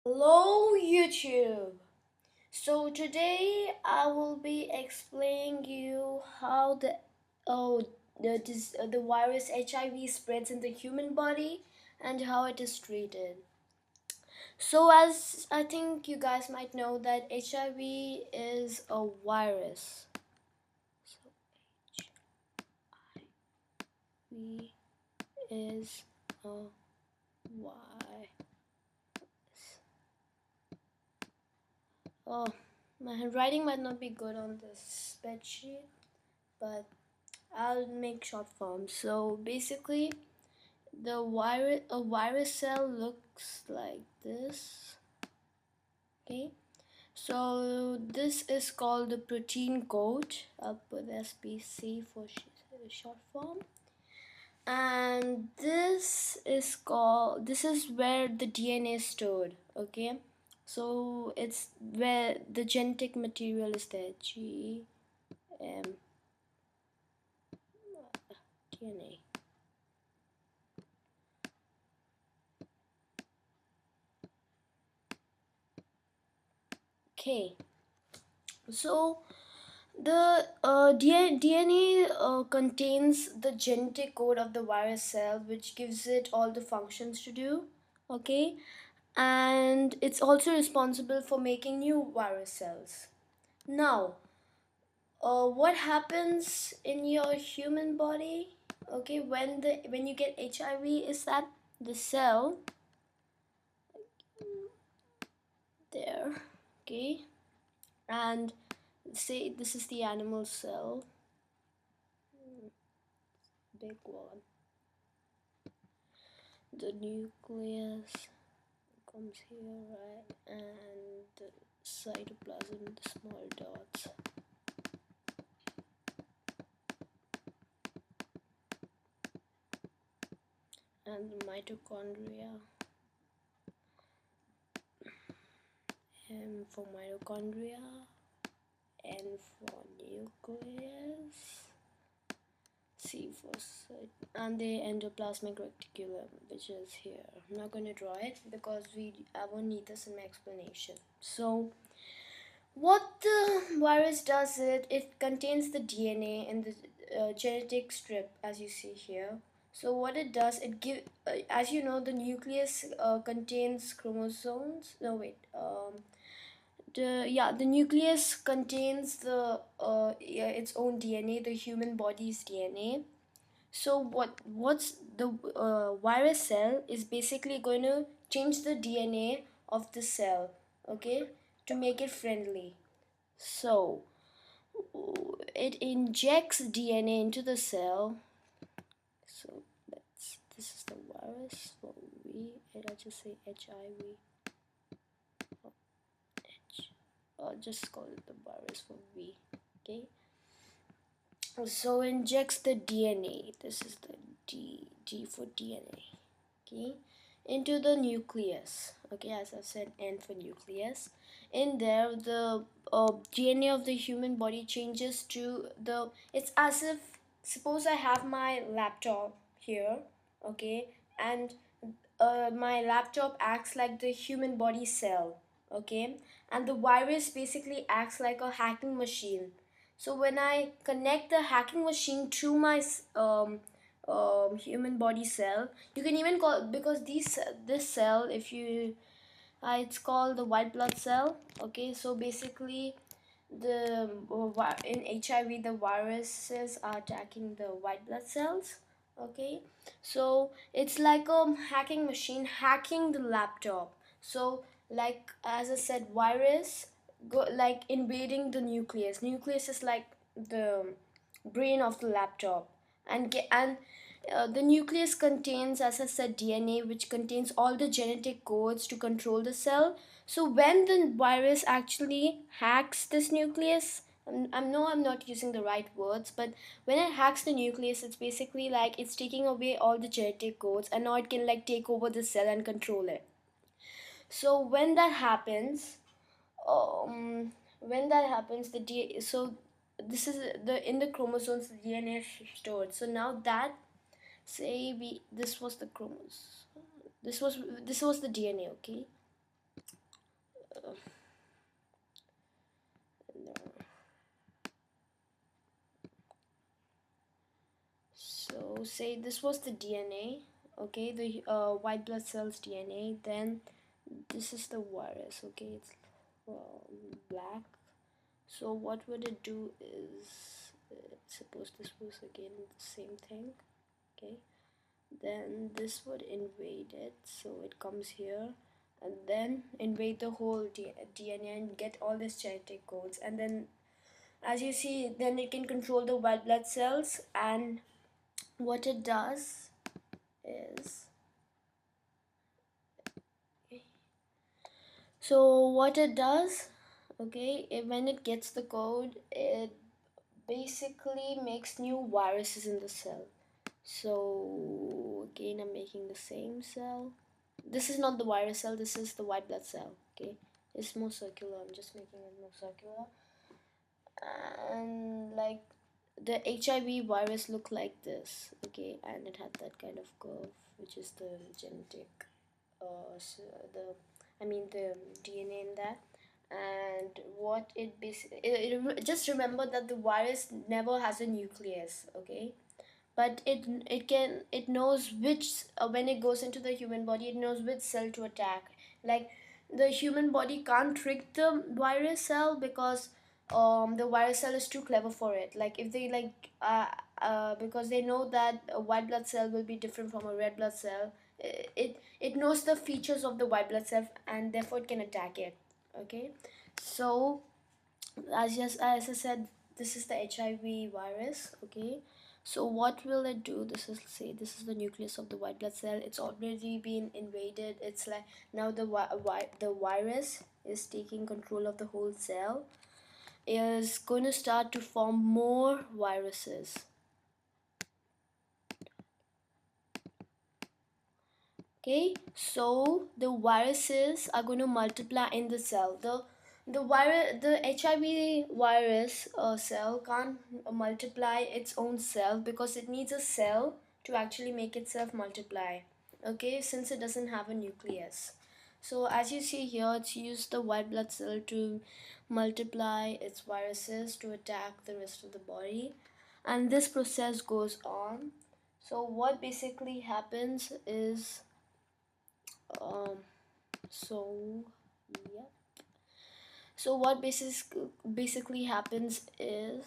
Hello YouTube. So today I will be explaining you how the virus HIV spreads in the human body and how it is treated. So as I think you guys might know that HIV is a virus. So HIV is a virus. Oh, my handwriting might not be good on this spreadsheet, but I'll make short form. So basically, a virus cell looks like this. Okay, so this is called the protein code. I'll put SPC for short form. And this is where the DNA is stored. Okay, so it's where the genetic material is there. DNA. Okay, so the DNA contains the genetic code of the virus cell, which gives it all the functions to do. Okay, and it's also responsible for making new virus cells. Now, what happens in your human body? Okay, when you get HIV, is that the cell there? Okay, and say this is the animal cell, big one. The nucleus comes here, right? And the cytoplasm, the small dots. And the mitochondria. M for mitochondria, N for nucleus, C for and the endoplasmic reticulum, which is here. I'm not going to draw it because I won't need this in my explanation. So what the virus does, it contains the DNA in the genetic strip, as you see here. So what it does, as you know, the nucleus contains chromosomes. No, wait. The nucleus contains its own DNA, the human body's DNA. So what's the virus cell is basically going to change the DNA of the cell, okay, to make it friendly. So it injects DNA into the cell. So this is the virus for V. I'll just say HIV. Just call it the virus for V. Okay. So injects the DNA. This is the D for DNA. Okay, into the nucleus. Okay, as I said, N for nucleus. In there, the DNA of the human body changes to the. It's as if, suppose I have my laptop here. Okay, and my laptop acts like the human body cell. Okay, and the virus basically acts like a hacking machine. So when I connect the hacking machine to my human body cell, you can even call, because this cell, if you it's called the white blood cell. Okay, so basically in HIV the viruses are attacking the white blood cells. Okay, so it's like a hacking machine hacking the laptop. So like as I said, virus go like invading the nucleus is like the brain of the laptop, and the nucleus contains, as I said, DNA, which contains all the genetic codes to control the cell. So when the virus actually hacks this nucleus, I know I'm not using the right words, but when it hacks the nucleus, it's basically like it's taking away all the genetic codes, and now it can like take over the cell and control it. So when that happens, so this is the in the chromosomes the DNA is stored. So now that, say we this was the chromosome, this was the DNA. Okay, say this was the DNA, okay, the white blood cells DNA. Then this is the virus, okay, it's black. So what would it do is, suppose this was again the same thing, okay, then this would invade it, so it comes here and then invade the whole DNA and get all these genetic codes, and then as you see, then it can control the white blood cells. And what it does is, so what it does, okay, when it gets the code, it basically makes new viruses in the cell. So again, I'm making the same cell. This is not the virus cell, this is the white blood cell, okay. It's more circular, I'm just making it more circular. And like the HIV virus looked like this, okay, and it had that kind of curve, which is the genetic, so the DNA in that. And what it basically, just remember that the virus never has a nucleus, okay, but it knows which, when it goes into the human body, it knows which cell to attack. Like the human body can't trick the virus cell because the virus cell is too clever for it. Like if they because they know that a white blood cell will be different from a red blood cell, it knows the features of the white blood cell and therefore it can attack it, okay. So as I said, this is the HIV virus, okay. So what will it do? This is the nucleus of the white blood cell. It's already been invaded. It's like now the virus is taking control of the whole cell. Is going to start to form more viruses. Okay, so the viruses are going to multiply in the cell. The HIV virus cell can't multiply its own cell because it needs a cell to actually make itself multiply, okay, since it doesn't have a nucleus. So as you see here, it's used the white blood cell to multiply its viruses to attack the rest of the body, and this process goes on. So what basically happens is, um so yeah, so what basically happens is,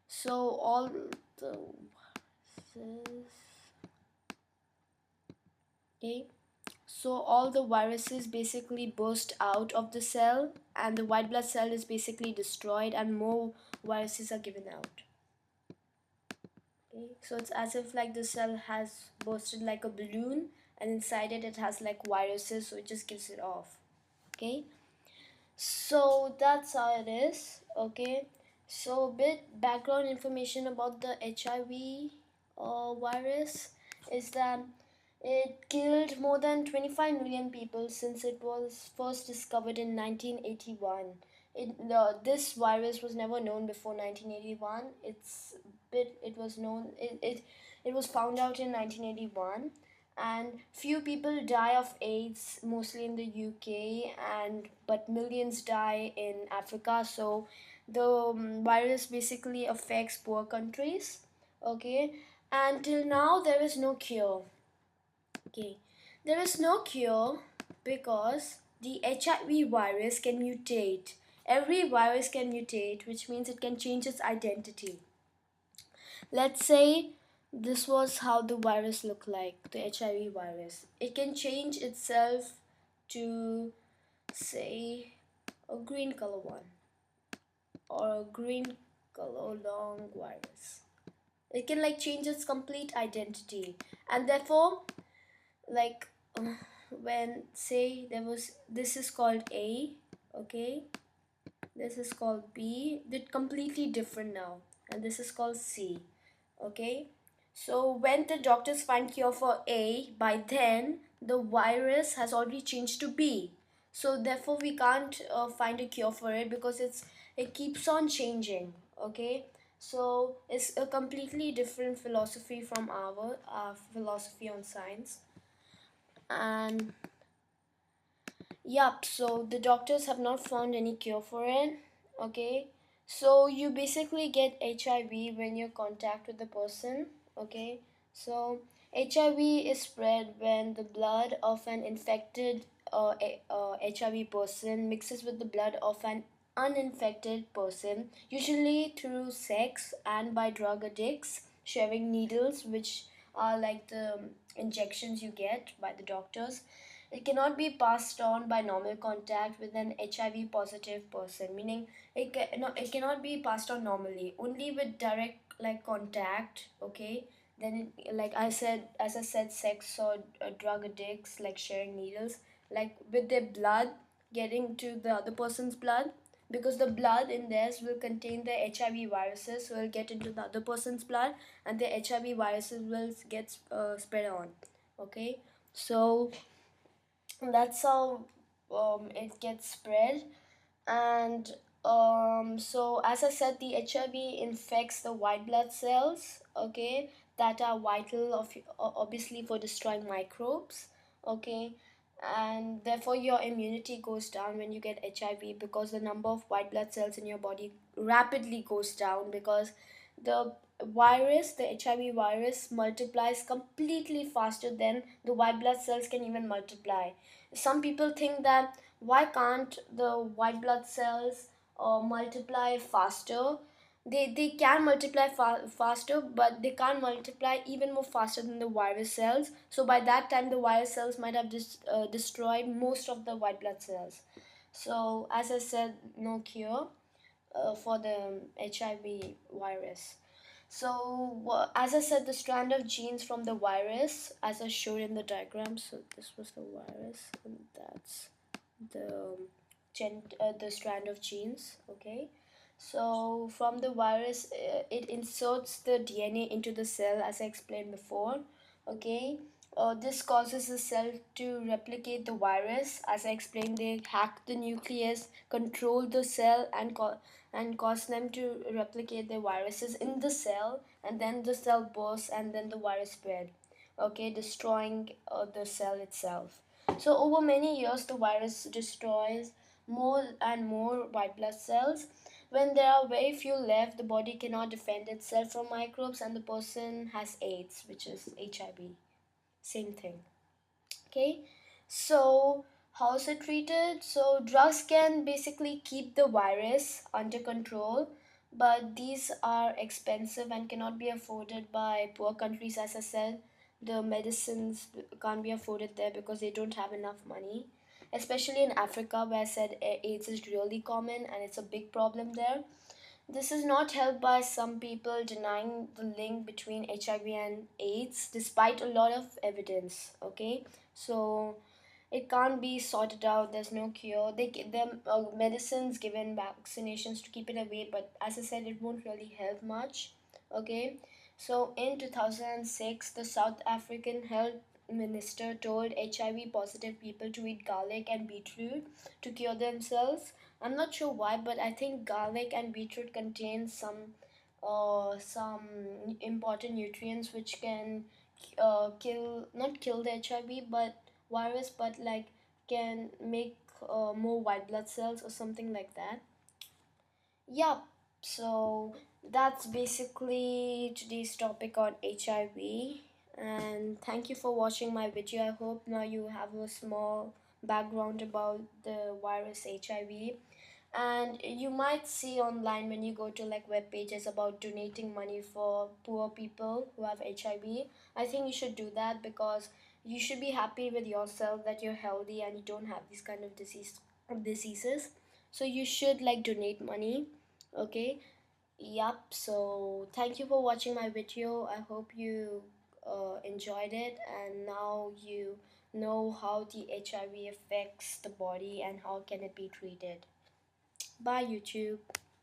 so all the viruses, okay, so all the viruses basically burst out of the cell and the white blood cell is basically destroyed and more viruses are given out. Okay, so it's as if like the cell has bursted like a balloon and inside it has like viruses, so it just gives it off, okay. So that's how it is, okay. So a bit background information about the HIV virus is that it killed more than 25 million people since it was first discovered in 1981. This virus was never known before 1981. It was known, it was found out in 1981, and few people die of AIDS, mostly in the UK, and but millions die in Africa. So the virus basically affects poor countries, okay. And till now there is no cure, okay. There is no cure because the HIV virus can mutate. Every virus can mutate, which means it can change its identity. Let's say this was how the virus looked like, the HIV virus. It can change itself to, say, a green color one or a green color long virus. It can like change its complete identity, and therefore, like when say there was, this is called A, okay, this is called B, they're completely different now, and this is called C, okay. So when the doctors find cure for A, by then the virus has already changed to B, so therefore we can't find a cure for it because it keeps on changing, okay. So it's a completely different philosophy from our philosophy on science. And yep, so the doctors have not found any cure for it, okay. So you basically get HIV when you contact with the person. Okay, so HIV is spread when the blood of an infected HIV person mixes with the blood of an uninfected person, usually through sex and by drug addicts sharing needles, which are like the injections you get by the doctors. It cannot be passed on by normal contact with an HIV positive person, meaning no, it cannot be passed on normally, only with direct like contact. Okay, then like I said, as I said, sex or drug addicts like sharing needles, like with their blood getting to the other person's blood, because the blood in theirs will contain the HIV viruses, so it'll get into the other person's blood, and the HIV viruses will get spread on. Okay, so that's how it gets spread. And so as I said, the HIV infects the white blood cells, okay, that are vital of obviously for destroying microbes. Okay, and therefore your immunity goes down when you get HIV, because the number of white blood cells in your body rapidly goes down, because the the HIV virus multiplies completely faster than the white blood cells can even multiply. Some people think that why can't the white blood cells multiply faster. They can multiply faster, but they can't multiply even more faster than the virus cells. So by that time the virus cells might have destroyed most of the white blood cells. So as I said, no cure for the HIV virus. So as I said, the strand of genes from the virus, as I showed in the diagram, so this was the virus and that's the the strand of genes. Okay, so from the virus, it inserts the DNA into the cell, as I explained before. Okay, this causes the cell to replicate the virus. As I explained, they hack the nucleus, control the cell, and cause them to replicate the viruses in the cell, and then the cell bursts, and then the virus spread. Okay, destroying the cell itself. So over many years, the virus destroys more and more white blood cells. When there are very few left, the body cannot defend itself from microbes, and the person has AIDS, which is HIV. Same thing. Okay, so how is it treated? So drugs can basically keep the virus under control, but these are expensive and cannot be afforded by poor countries. As I said, the medicines can't be afforded there because they don't have enough money, especially in Africa, where I said AIDS is really common and it's a big problem there. This is not helped by some people denying the link between HIV and AIDS despite a lot of evidence. Okay, so it can't be sorted out. There's no cure. They give them medicines, given vaccinations to keep it away, but as I said, it won't really help much. Okay, so in 2006, the South African health minister told HIV positive people to eat garlic and beetroot to cure themselves. I'm not sure why, but I think garlic and beetroot contain some important nutrients which can kill, not kill the HIV but virus, but like can make more white blood cells or something like that. Yep. So that's basically today's topic on HIV. And thank you for watching my video. I hope now you have a small background about the virus HIV. And you might see online when you go to like web pages about donating money for poor people who have HIV. I think you should do that because you should be happy with yourself that you're healthy and you don't have these kind of diseases. So you should like donate money. Okay, yep. So thank you for watching my video. I hope you enjoyed it, and now you know how the HIV affects the body and how can it be treated. Bye YouTube.